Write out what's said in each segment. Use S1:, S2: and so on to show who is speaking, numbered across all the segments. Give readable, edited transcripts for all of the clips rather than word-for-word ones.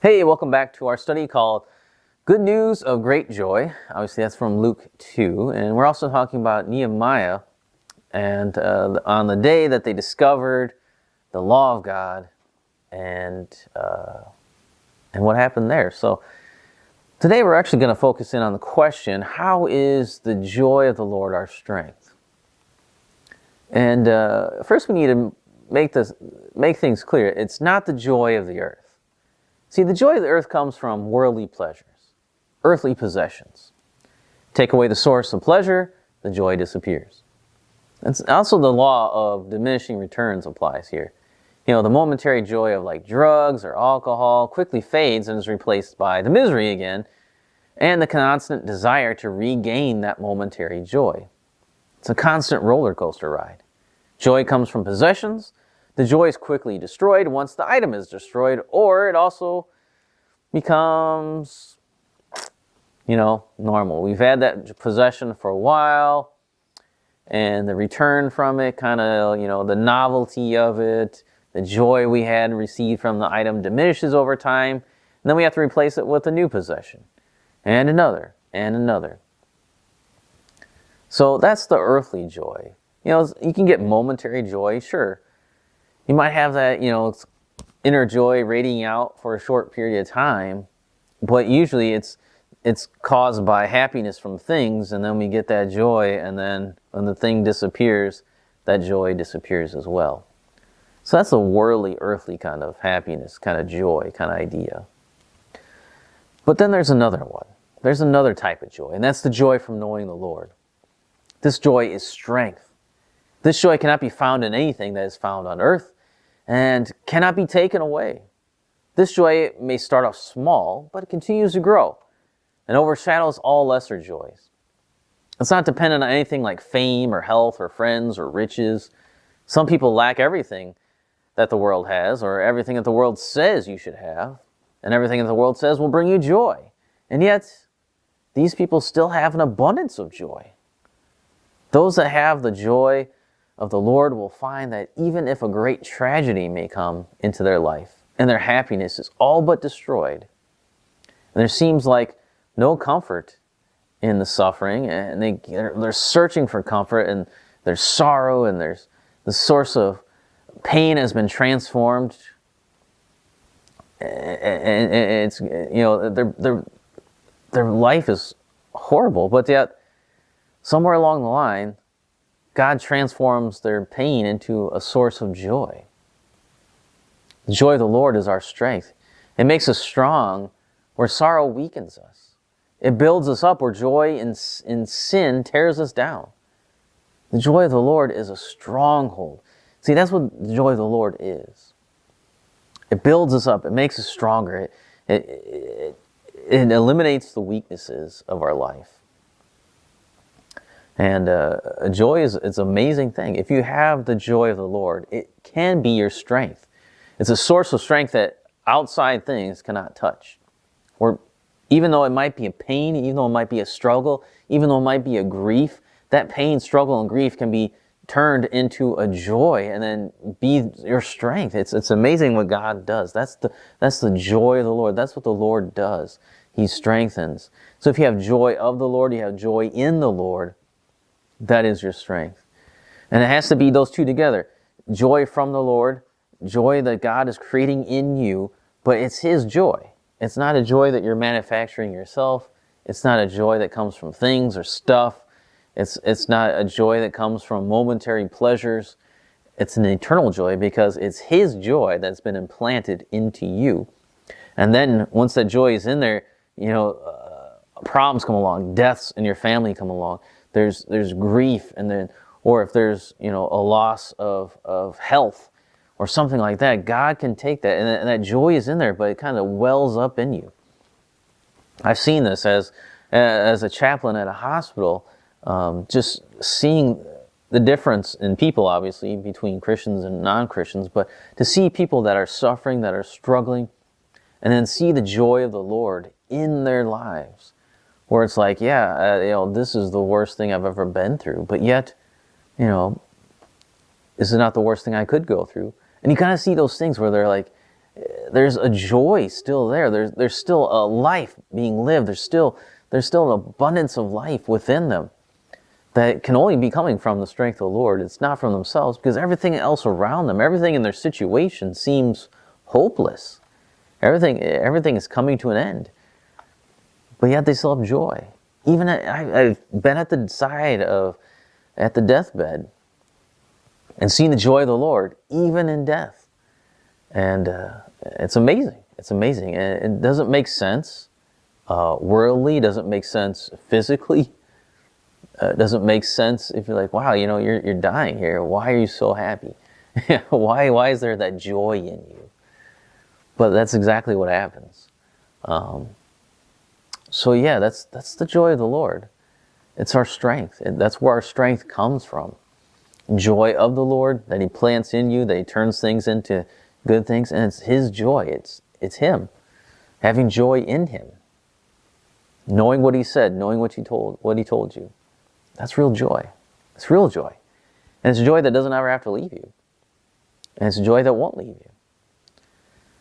S1: Hey, welcome back to our study called Good News of Great Joy. Obviously, that's from Luke 2. And we're also talking about Nehemiah and on the day that they discovered the law of God and what happened there. So today we're actually going to focus in on the question, how is the joy of the Lord our strength? And first we need to make things clear. It's not the joy of the earth. See, the joy of the earth comes from worldly pleasures, earthly possessions. Take away the source of pleasure, the joy disappears. And also the law of diminishing returns applies here. You know, the momentary joy of like drugs or alcohol quickly fades and is replaced by the misery again, and the constant desire to regain that momentary joy. It's a constant roller coaster ride. Joy comes from possessions. The joy is quickly destroyed once the item is destroyed, or it also becomes, normal. We've had that possession for a while, and the return from it, the novelty of it, the joy we had received from the item diminishes over time, and then we have to replace it with a new possession, and another, and another. So that's the earthly joy. You can get momentary joy, sure. You might have that, inner joy radiating out for a short period of time, but usually it's caused by happiness from things, and then we get that joy, and then when the thing disappears, that joy disappears as well. So that's a worldly, earthly kind of happiness, kind of joy, kind of idea. But then there's another one. There's another type of joy, and that's the joy from knowing the Lord. This joy is strength. This joy cannot be found in anything that is found on earth, and cannot be taken away. This joy may start off small, but it continues to grow and overshadows all lesser joys. It's not dependent on anything like fame or health or friends or riches. Some people lack everything that the world has, or everything that the world says you should have, and everything that the world says will bring you joy. And yet, these people still have an abundance of joy. Those that have the joy of the Lord will find that even if a great tragedy may come into their life and their happiness is all but destroyed, and there seems like no comfort in the suffering, and they're searching for comfort, and there's sorrow, and there's the source of pain has been transformed, and it's their life is horrible, but yet somewhere along the line God transforms their pain into a source of joy. The joy of the Lord is our strength. It makes us strong where sorrow weakens us. It builds us up where joy in sin tears us down. The joy of the Lord is a stronghold. See, that's what the joy of the Lord is. It builds us up. It makes us stronger. It eliminates the weaknesses of our life. And joy is an amazing thing. If you have the joy of the Lord, it can be your strength. It's a source of strength that outside things cannot touch. Or even though it might be a pain, even though it might be a struggle, even though it might be a grief, that pain, struggle, and grief can be turned into a joy and then be your strength. It's amazing what God does. That's the joy of the Lord. That's what the Lord does. He strengthens. So if you have joy of the Lord, you have joy in the Lord. That is your strength. And it has to be those two together. Joy from the Lord, joy that God is creating in you, but it's His joy. It's not a joy that you're manufacturing yourself. It's not a joy that comes from things or stuff. It's not a joy that comes from momentary pleasures. It's an eternal joy because it's His joy that's been implanted into you. And then once that joy is in there, problems come along, deaths in your family come along. There's grief, and then, or if there's a loss of health or something like that, God can take that, and that joy is in there, but it kind of wells up in you. I've seen this as a chaplain at a hospital, just seeing the difference in people, obviously, between Christians and non-Christians, but to see people that are suffering, that are struggling, and then see the joy of the Lord in their lives. Where it's like, this is the worst thing I've ever been through. But yet, this is not the worst thing I could go through. And you kind of see those things where they're like, there's a joy still there. There's still a life being lived. There's still an abundance of life within them that can only be coming from the strength of the Lord. It's not from themselves, because everything else around them, everything in their situation seems hopeless. Everything is coming to an end. But yet they still have joy. Even I've been at the deathbed and seen the joy of the Lord, even in death. And it's amazing. It's amazing. And it doesn't make sense worldly. It doesn't make sense physically. It doesn't make sense if you're like, wow, you're dying here. Why are you so happy? Why is there that joy in you? But that's exactly what happens. So yeah, that's the joy of the Lord. It's our strength. That's where our strength comes from. Joy of the Lord that He plants in you, that He turns things into good things, and it's His joy. It's Him. Having joy in Him. Knowing what He said, knowing what He told you. That's real joy. It's real joy. And it's joy that doesn't ever have to leave you. And it's joy that won't leave you.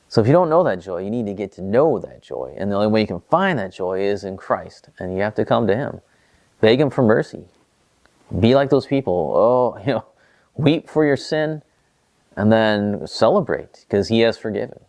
S1: So if you don't know that joy, you need to get to know that joy. And the only way you can find that joy is in Christ. And you have to come to Him. Beg Him for mercy. Be like those people. Weep for your sin and then celebrate because He has forgiven.